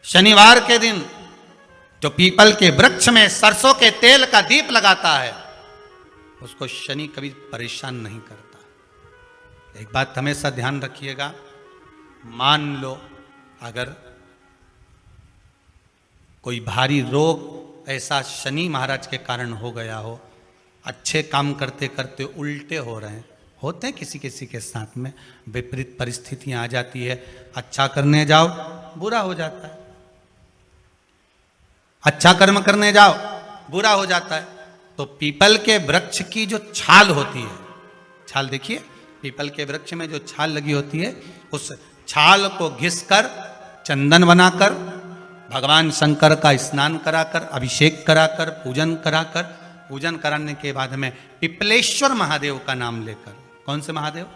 शनिवार के दिन जो पीपल के वृक्ष में सरसों के तेल का दीप लगाता है उसको शनि कभी परेशान नहीं करता। एक बात हमेशा ध्यान रखिएगा, मान लो अगर कोई भारी रोग ऐसा शनि महाराज के कारण हो गया हो, अच्छे काम करते करते उल्टे हो रहे हैं, होते हैं किसी किसी के साथ में, विपरीत परिस्थितियां आ जाती है, अच्छा करने जाओ बुरा हो जाता है, अच्छा कर्म करने जाओ बुरा हो जाता है। तो पीपल के वृक्ष की जो छाल होती है, छाल देखिए, पीपल के वृक्ष में जो छाल लगी होती है, उस छाल को घिसकर चंदन बनाकर भगवान शंकर का स्नान कराकर, अभिषेक कराकर, पूजन कराकर, पूजन कराने के बाद में पिपलेश्वर महादेव का नाम लेकर, कौन से महादेव?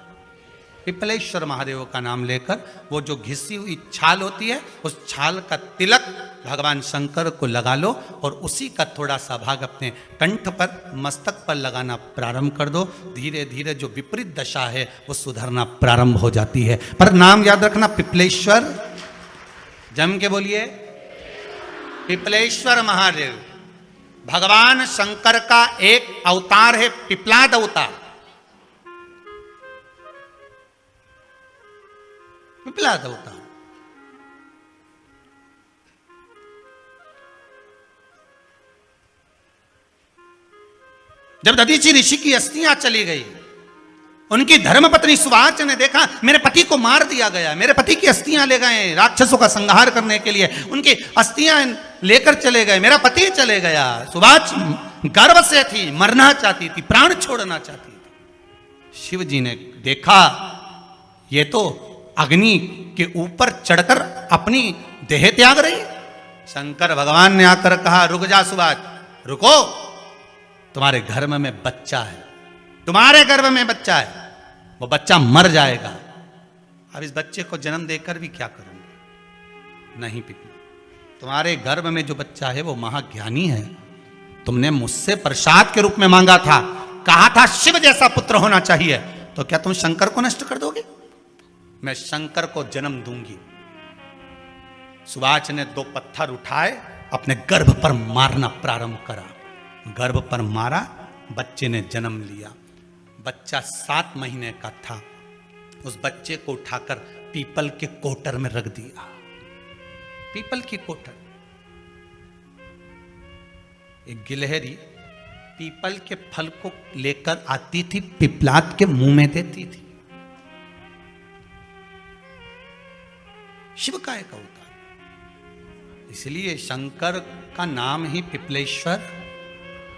पिपलेश्वर महादेव का नाम लेकर वो जो घिसी हुई छाल होती है उस छाल का तिलक भगवान शंकर को लगा लो और उसी का थोड़ा सा भाग अपने कंठ पर, मस्तक पर लगाना प्रारंभ कर दो। धीरे धीरे जो विपरीत दशा है वो सुधरना प्रारंभ हो जाती है। पर नाम याद रखना, पिपलेश्वर, जम के बोलिए, पिपलेश्वर महादेव भगवान शंकर का एक अवतार है, पिपलाद अवतार। पिपलाद अवतार जब दधीचि ऋषि की अस्थियां चली गई, उनकी धर्मपत्नी सुवाच ने देखा मेरे पति को मार दिया गया, मेरे पति की अस्थियां ले गए राक्षसों का संहार करने के लिए, उनकी अस्थियां लेकर चले गए, मेरा पति चले गया। सुवाच गर्व से थी, मरना चाहती थी, प्राण छोड़ना चाहती थी। शिव जी ने देखा ये तो अग्नि के ऊपर चढ़कर अपनी देह त्याग रही। शंकर भगवान ने आकर कहा रुक जा सुवाच, रुको, तुम्हारे गर्भ में बच्चा है, तुम्हारे गर्भ में बच्चा है, वो बच्चा मर जाएगा। अब इस बच्चे को जन्म देकर भी क्या करूंगी? नहीं पिपली, तुम्हारे गर्भ में जो बच्चा है वो महाज्ञानी है, तुमने मुझसे प्रसाद के रूप में मांगा था, कहा था शिव जैसा पुत्र होना चाहिए, तो क्या तुम शंकर को नष्ट कर दोगे? मैं शंकर को जन्म दूंगी। सुवाच ने 2 पत्थर उठाए, अपने गर्भ पर मारना प्रारंभ करा, गर्भ पर मारा, बच्चे ने जन्म लिया। बच्चा 7 महीने का था। उस बच्चे को उठाकर पीपल के कोटर में रख दिया। पीपल की कोटर, एक गिलहरी पीपल के फल को लेकर आती थी, पिपलाद के मुंह में देती थी। शिव का एक अवतार, इसलिए शंकर का नाम ही पिपलेश्वर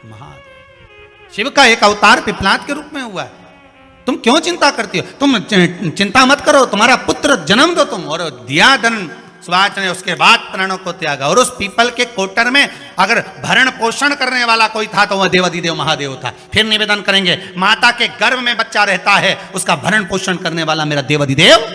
महादेव। शिव का एक अवतार पिपलाद के रूप में हुआ है। तुम क्यों चिंता करती हो? तुम चिंता मत करो, तुम्हारा पुत्र जन्म दो तुम। और दिया धन सुवाच ने, उसके बाद प्राणों को त्यागा। और उस पीपल के कोटर में अगर भरण पोषण करने वाला कोई था तो वह देवाधिदेव महादेव था। फिर निवेदन करेंगे, माता के गर्भ में बच्चा रहता है, उसका भरण पोषण करने वाला मेरा देवाधिदेव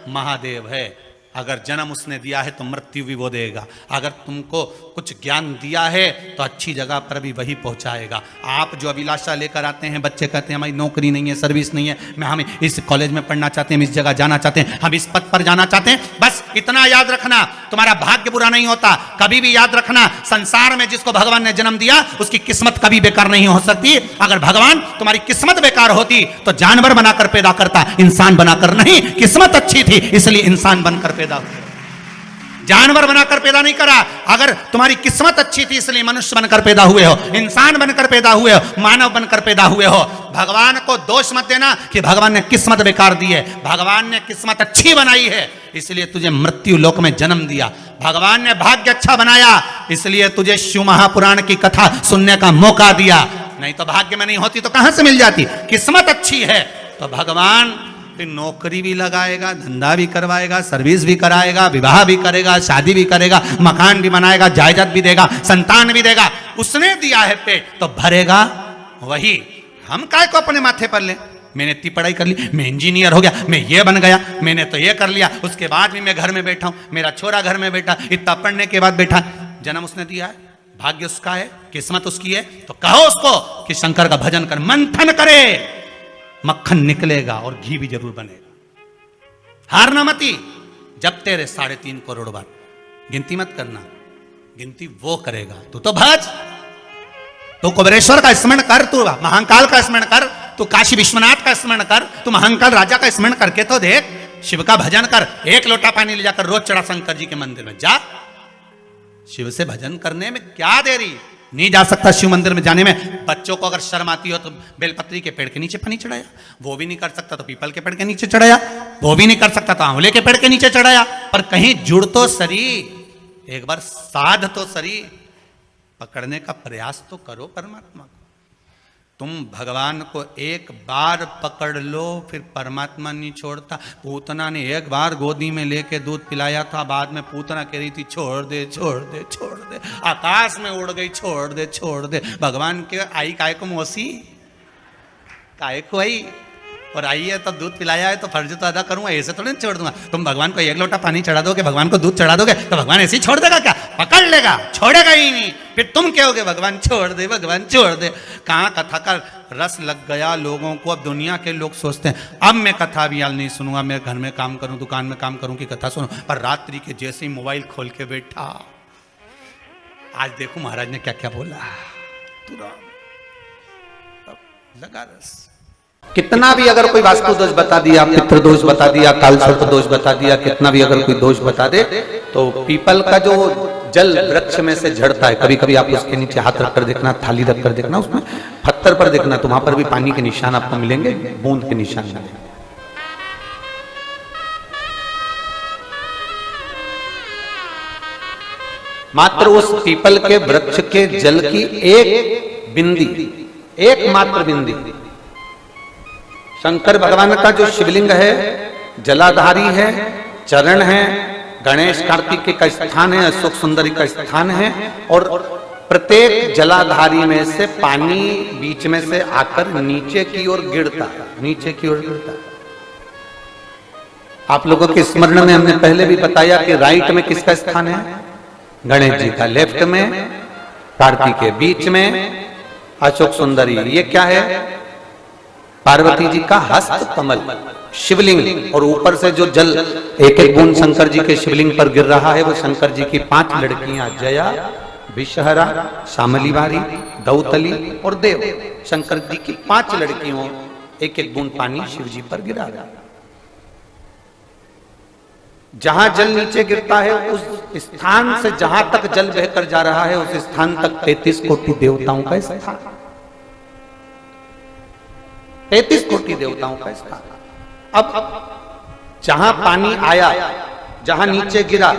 महादेव है। अगर जन्म उसने दिया है तो मृत्यु भी वो देगा। अगर तुमको कुछ ज्ञान दिया है तो अच्छी जगह पर भी वही पहुंचाएगा। आप जो अभिलाषा लेकर आते हैं, बच्चे कहते हैं हमारी नौकरी नहीं है, सर्विस नहीं है, हम इस कॉलेज में पढ़ना चाहते हैं, हम इस जगह जाना चाहते हैं, हम इस पद पर जाना चाहते हैं, बस इतना याद रखना, तुम्हारा भाग्य बुरा नहीं होता। कभी भी याद रखना, संसार में जिसको भगवान ने जन्म दिया उसकी किस्मत कभी बेकार नहीं हो सकती। अगर भगवान तुम्हारी किस्मत बेकार होती तो जानवर बनाकर पैदा करता, इंसान बनाकर नहीं। किस्मत अच्छी थी इसलिए इंसान बनकर पैदा हुए, जानवर बनाकर पैदा नहीं करा। अगर तुम्हारी किस्मत अच्छी थी इसलिए मनुष्य बनकर पैदा हुए हो, इंसान बनकर पैदा हुए हो, मानव बनकर पैदा हुए हो। भगवान को दोष मत देना कि भगवान ने किस्मत बेकार दी है। भगवान ने किस्मत अच्छी बनाई है इसलिए तुझे मृत्यु लोक में जन्म दिया। भगवान ने भाग्य अच्छा बनाया इसलिए तुझे शिव महापुराण की कथा सुनने का मौका दिया। नहीं तो भाग्य में नहीं होती तो कहां से मिल जाती? किस्मत अच्छी है तो भगवान नौकरी भी लगाएगा, धंधा भी करवाएगा, सर्विस भी कराएगा, विवाह भी करेगा, शादी भी करेगा, मकान भी बनाएगा, जायदाद भी देगा, संतान भी देगा। उसने दिया है पेट तो भरेगा वही। हम काय को अपने माथे पर ले? मैंने इतनी पढ़ाई कर ली, मैं इंजीनियर हो गया, मैं ये बन गया, मैंने तो ये कर लिया, उसके बाद भी मैं घर में बैठा हूं, मेरा छोरा घर में बैठा, इतना पढ़ने के बाद बैठा। जन्म उसने दिया है, भाग्य उसका है, किस्मत उसकी है, तो कहो उसको कि शंकर का भजन कर, मंथन करे, मक्खन निकलेगा और घी भी जरूर बनेगा। हारना मती, जब तेरे 3.5 करोड़ बार गिनती मत करना, गिनती वो करेगा। तू तो भज, तू कुबेरेश्वर का स्मरण कर, तू महाकाल का स्मरण कर, तू काशी विश्वनाथ का स्मरण कर, तू महाकाल राजा का स्मरण करके तो देख, शिव का भजन कर। एक लोटा पानी ले जाकर रोज चढ़ा शंकर जी के मंदिर में जा। शिव से भजन करने में क्या देरी, नहीं जा सकता शिव मंदिर में जाने में। बच्चों को अगर शर्म आती हो तो बेलपत्री के पेड़ के नीचे पानी चढ़ाया, वो भी नहीं कर सकता तो पीपल के पेड़ के नीचे चढ़ाया, वो भी नहीं कर सकता तो आंवले के पेड़ के नीचे चढ़ाया। पर कहीं जुड़ तो सरी, एक बार साध तो सरी, पकड़ने का प्रयास तो करो परमात्मा को। तुम भगवान को एक बार पकड़ लो, फिर परमात्मा नहीं छोड़ता। पूतना ने एक बार गोदी में लेके दूध पिलाया था, बाद में पूतना कह रही थी छोड़ दे छोड़ दे छोड़ दे, आकाश में उड़ गई, छोड़ दे छोड़ दे। भगवान के आई काय को मौसी, काय को आई, और आई है तो दूध पिलाया है तो फर्ज तो अदा करूंगा, ऐसे थोड़ी छोड़ दूंगा। तुम भगवान को एक लोटा पानी चढ़ा दोगे, भगवान को दूध चढ़ा दोगे तो भगवान ऐसे ही छोड़ देगा क्या? पकड़ लेगा, छोड़ेगा ही नहीं। फिर तुम कहोगे भगवान छोड़ दे, भगवान छोड़ दे। कहाँ कथा का रस लग गया लोगों को। अब दुनिया के लोग सोचते हैं अब मैं कथा भी यार नहीं सुनूंगा, मैं घर में काम करूं, दुकान में काम करूं कि कथा सुनूं। पर रात्रि के जैसे ही मोबाइल खोल के बैठा, आज देखो महाराज ने क्या क्या बोला, लगा रस। कितना भी अगर कोई वास्तु दोष बता दिया, पितृ दोष बता दिया, कालसर्प दोष बता दिया, कितना भी अगर कोई दोष बता दे, तो पीपल का जो जल वृक्ष में से झड़ता है, कभी कभी आप उसके नीचे हाथ रखकर देखना, थाली रखकर देखना, उसमें पत्थर पर देखना, तो वहां पर भी पानी के निशान आपको मिलेंगे, बूंद के निशान मिलेंगे। मात्र उस पीपल के वृक्ष के जल की एक बिंदी, एकमात्र बिंदी, शंकर भगवान का जो शिवलिंग है, जलाधारी है, चरण है, गणेश कार्तिक का स्थान है, अशोक सुंदरी का स्थान है, और प्रत्येक जलाधारी में से पानी बीच में से आकर नीचे की ओर गिरता है, नीचे की ओर गिरता है। आप लोगों के स्मरण में हमने पहले भी बताया कि राइट में किसका स्थान है? गणेश जी का, लेफ्ट में कार्तिक के, बीच में अशोक सुंदरी। ये क्या है? पार्वती जी का हस्त कमल शिवलिंग, और ऊपर से जो जल एक एक बूंद शंकर जी के शिवलिंग पर गिर रहा है, वो शंकर जी की 5 लड़कियां, जया, विषहरा, शामलीवारी, दौतली और देव, शंकर जी की 5 लड़कियों, एक एक बूंद पानी शिव जी पर गिरा रहा। जहां जल नीचे गिरता है उस स्थान से जहां तक जल बहकर जा रहा है, उस स्थान तक 33 कोटि देवताओं का स्थान, 33 कोटि देवताओं का स्थान। अब जहां पानी आया, जहां नीचे गिरा,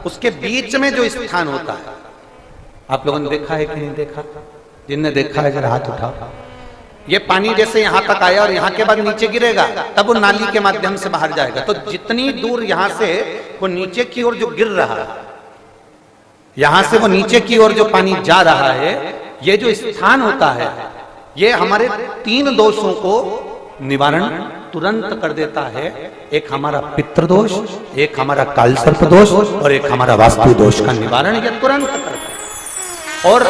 उसके बीच में जो स्थान होता है, आप लोगों ने देखा है कि नहीं देखा? जिनने देखा है जरा हाथ उठाओ। ये पानी जैसे यहां तक आया और यहां के बाद नीचे गिरेगा, तब वो नाली के माध्यम से बाहर जाएगा। तो जितनी दूर यहां से वो नीचे की ओर जो गिर रहा है, यहां से वो नीचे की ओर जो पानी जा रहा है, ये जो स्थान होता है, ये हमारे 3 दोषों को निवारण तुरंत कर देता है। एक हमारा पितृदोष, एक हमारा कालसर्प दोष, और एक हमारा वास्तु दोष का निवारण ये तुरंत करता है। और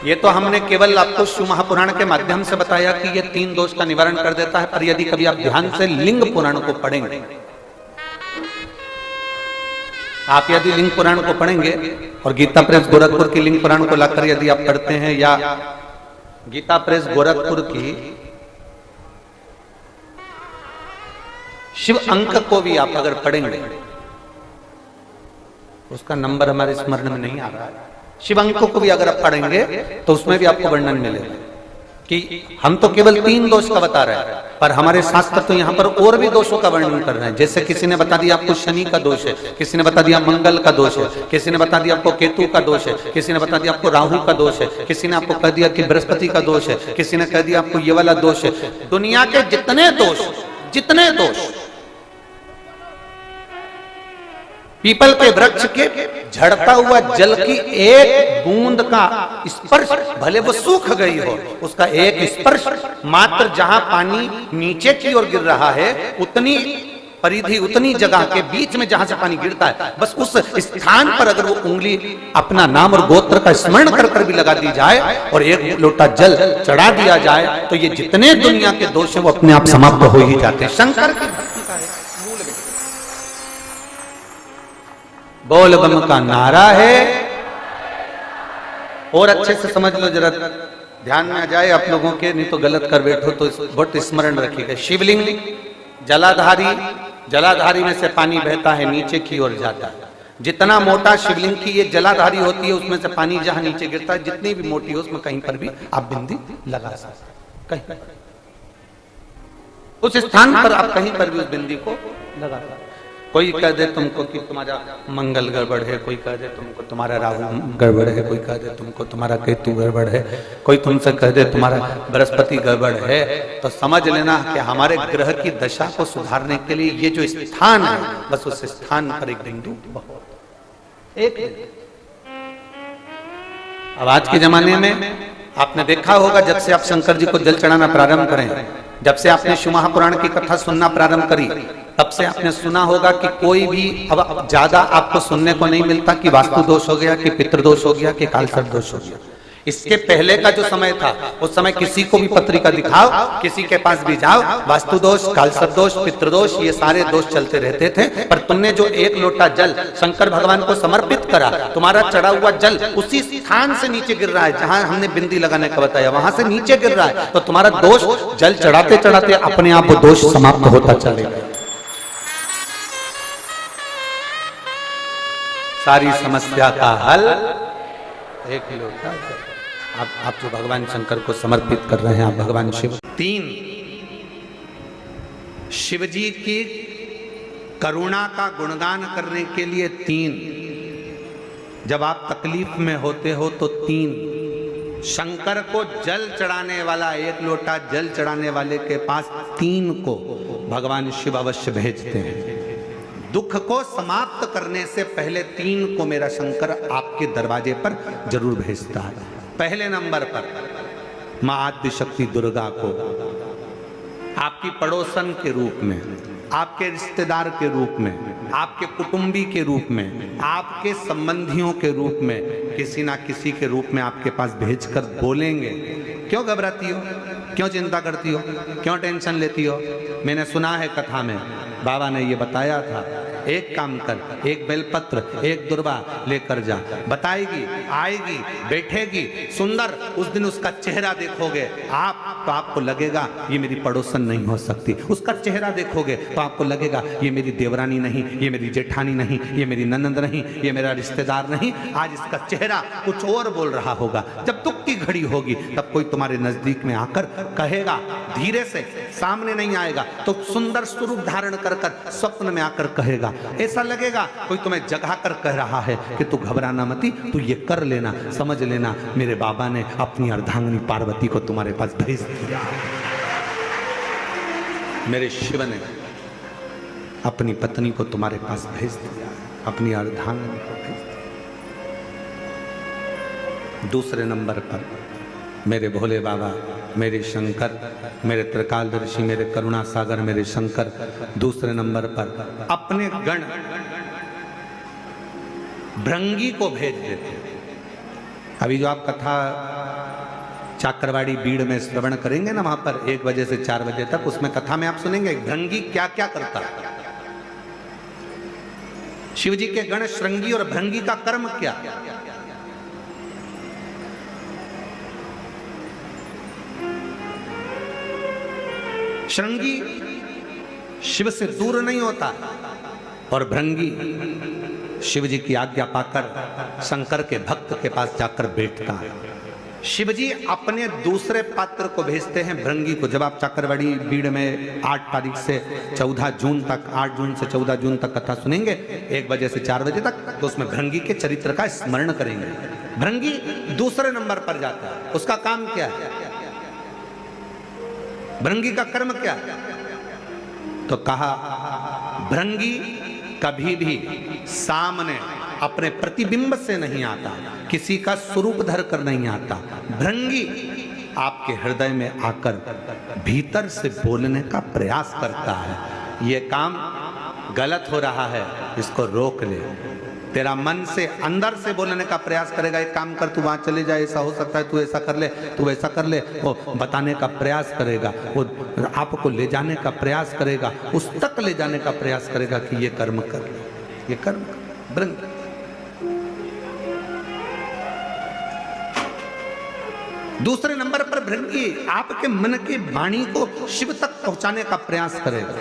ये तो हमने केवल आपको शिव महापुराण के माध्यम से बताया कि ये 3 दोष का निवारण कर देता है। पर यदि कभी आप ध्यान से लिंग पुराण को पढ़ेंगे, आप यदि लिंग पुराण को पढ़ेंगे और गीता प्रेस गोरखपुर की लिंग पुराण को लाकर यदि आप पढ़ते हैं, या गीता प्रेस गोरखपुर की शिव अंक को भी आप अगर पढ़ेंगे, उसका नंबर हमारे स्मरण में नहीं आ रहा है, शिव अंक को भी अगर आप पढ़ेंगे तो उसमें भी आपको वर्णन मिलेगा कि हम तो केवल 3 दोष का बता रहे हैं, पर हमारे शास्त्र तो यहाँ पर और भी दोषों का वर्णन कर रहे हैं। जैसे किसी ने बता दिया आपको शनि का दोष है, किसी ने बता दिया मंगल का दोष है, किसी ने बता दिया आपको केतु का दोष है, किसी ने बता दिया आपको राहु का दोष है, किसी ने आपको कह दिया कि बृहस्पति का दोष है, किसी ने कह दिया आपको ये वाला दोष है। दुनिया के जितने दोष पीपल के वृक्ष के झड़ता हुआ जल की एक बूंद का स्पर्श, भले वो सूख गई हो, उसका एक स्पर्श मात्र जहां पानी नीचे की ओर गिर रहा है, उतनी परिधि, उतनी जगह के बीच में जहां से पानी गिरता है, बस उस स्थान पर अगर वो उंगली अपना नाम और गोत्र का स्मरण कर कर भी लगा दी जाए और एक लोटा जल चढ़ा दिया जाए, तो ये जितने दुनिया के दोष हैं वो अपने आप समाप्त हो ही जाते हैं। शंकर की भक्ति का है मूल। बोल बम का नारा है। और अच्छे से समझ लो जरा, ध्यान में आ जाए आप लोगों के, नहीं तो गलत कर बैठो तो बहुत स्मरण रखिएगा। शिवलिंग जलाधारी, जलाधारी में से पानी बहता है नीचे की ओर जाता है। जितना मोटा शिवलिंग की ये जलाधारी होती है उसमें से पानी जहां नीचे गिरता है, जितनी भी मोटी हो उसमें कहीं पर भी आप बिंदी लगा सकते, कहीं उस स्थान पर आप कहीं पर भी उस बिंदी को लगा सकते। कोई कह दे तुमको कि तुम्हारा मंगल गड़बड़ है, कोई कह दे तुमको तुम्हारा राहु गड़बड़ है, कोई कह दे तुमको तुम्हारा केतु गड़बड़ है, कोई तुमसे कह दे तुम्हारा बृहस्पति गड़बड़ है, तो समझ लेना कि हमारे ग्रह की दशा को सुधारने के लिए ये जो स्थान है, बस उस स्थान पर एक बिंदु एक। अब आज के जमाने में आपने देखा होगा, जब से आप शंकर जी को जल चढ़ाना प्रारंभ करें, जब से आपने शिव महापुराण की कथा सुनना प्रारंभ करी, तब से आपने सुना होगा कि कोई भी अब ज्यादा आपको सुनने को नहीं मिलता कि वास्तु दोष हो गया, कि पितृदोष हो गया, कि कालसर्प दोष हो गया। इसके पहले का जो समय था, उस समय किसी को भी पत्रिका दिखाओ, किसी के पास भी जाओ, वास्तु दोष, कालसर्प दोष, पितृदोष, ये सारे दोष चलते रहते थे। पर तुमने जो एक लोटा जल शंकर भगवान को समर्पित करा, तुम्हारा चढ़ा हुआ जल उसी स्थान से नीचे गिर रहा है जहां हमने बिंदी लगाने का बताया, वहां से नीचे गिर रहा है, तो तुम्हारा दोष जल चढ़ाते चढ़ाते अपने आप वो दोष समाप्त होता चलेगा। सारी समस्या का हल एक लोटा। आप जो भगवान शंकर को समर्पित कर रहे हैं, आप भगवान शिव। 3, शिव जी की करुणा का गुणगान करने के लिए 3, जब आप तकलीफ में होते हो तो 3, शंकर को जल चढ़ाने वाला, एक लोटा जल चढ़ाने वाले के पास 3 को भगवान शिव अवश्य भेजते हैं। दुख को समाप्त करने से पहले 3 को मेरा शंकर आपके दरवाजे पर जरूर भेजता है। पहले नंबर पर मां आद्य शक्ति दुर्गा को आपकी पड़ोसन के रूप में, आपके रिश्तेदार के रूप में, आपके कुटुंबी के रूप में, आपके संबंधियों के रूप में, किसी ना किसी के रूप में आपके पास भेजकर बोलेंगे, क्यों घबराती हो, क्यों चिंता करती हो, क्यों टेंशन लेती हो। मैंने सुना है कथा में बाबा ने ये बताया था, एक काम कर, एक बेलपत्र, एक दुर्वा लेकर जा, बताएगी, आएगी, बैठेगी, सुंदर, उस दिन उसका चेहरा देखोगे आप तो आपको लगेगा ये मेरी पड़ोसन नहीं हो सकती। उसका चेहरा देखोगे तो आपको लगेगा ये मेरी देवरानी नहीं, ये मेरी जेठानी नहीं, ये मेरी ननंद नहीं, ये मेरा रिश्तेदार नहीं। आज इसका चेहरा कुछ और बोल रहा होगा। जब दुख की घड़ी होगी तब कोई तुम्हारे नजदीक में आकर कहेगा, धीरे से, सामने नहीं आएगा तो सुंदर स्वरूप धारण कर कर स्वप्न में आकर कहेगा। ऐसा लगेगा कोई तुम्हें जगा कर कह रहा है कि तू घबराना मती, तू ये कर लेना, समझ लेना मेरे बाबा ने अपनी अर्धांगिनी पार्वती को तुम्हारे पास भेज दिया, मेरे शिव ने अपनी पत्नी को तुम्हारे पास भेज दिया, अपनी अर्धांगिनी को भेज दिया। दूसरे नंबर पर मेरे भोले बाबा, मेरे शंकर, मेरे त्रिकालदर्शी, मेरे करुणा सागर, मेरे शंकर। दूसरे नंबर पर अपने गण भृंगी को भेज देते। अभी जो आप कथा चाकरवाड़ी बीड़ में श्रवण करेंगे ना, वहां पर 1 बजे से 4 बजे तक, उसमें कथा में आप सुनेंगे भृंगी क्या क्या करता है। शिव जी के गण श्रृंगी और भृंगी का कर्म क्या। श्रृंगी शिव से दूर नहीं होता और भृंगी शिव जी की आज्ञा पाकर शंकर के भक्त के पास जाकर बैठता है। शिव जी अपने दूसरे पात्र को भेजते हैं भृंगी को। जब आप चाकरवाड़ी बीड़ में 8 तारीख से 14 जून तक, 8 जून से 14 जून तक कथा सुनेंगे 1 बजे से 4 बजे तक, तो उसमें भृंगी के चरित्र का स्मरण करेंगे। भृंगी दूसरे नंबर पर जाता है। उसका काम क्या है, भृंगी का कर्म क्या है? तो कहा भृंगी कभी भी सामने अपने प्रतिबिंब से नहीं आता, किसी का स्वरूप धर कर नहीं आता। भृंगी आपके हृदय में आकर भीतर से बोलने का प्रयास करता है। ये काम गलत हो रहा है, इसको रोक ले। तेरा मन से अंदर से बोलने का प्रयास करेगा, एक काम कर, तू वहां चले जाए, ऐसा हो सकता है, तू ऐसा कर ले, तू ऐसा कर ले। वो बताने का प्रयास करेगा, वो आपको ले जाने का प्रयास करेगा, उस तक ले जाने का प्रयास करेगा कि ये कर्म कर, ये कर्म कर। दूसरे नंबर पर भृंगी आपके मन की वाणी को शिव तक पहुंचाने का प्रयास करेगा।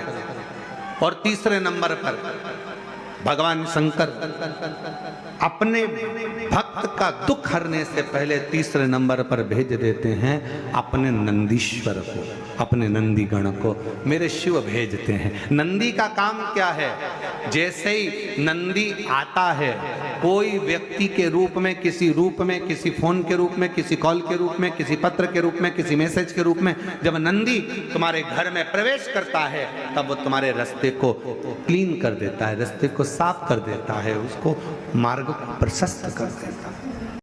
और तीसरे नंबर पर भगवान शंकर अपने भक्त का दुख हरने से पहले तीसरे नंबर पर भेज देते हैं अपने नंदीश्वर को, अपने नंदीगण को मेरे शिव भेजते हैं। नंदी का काम क्या है? जैसे ही नंदी आता है, कोई व्यक्ति के रूप में, किसी रूप में, किसी फोन के रूप में, किसी कॉल के रूप में, किसी पत्र के रूप में, किसी मैसेज के रूप में, जब नंदी तुम्हारे घर में प्रवेश करता है तब वो तुम्हारे रास्ते को क्लीन कर देता है, रास्ते को साफ कर देता है, उसको मार्ग को प्रशस्त कर देता है।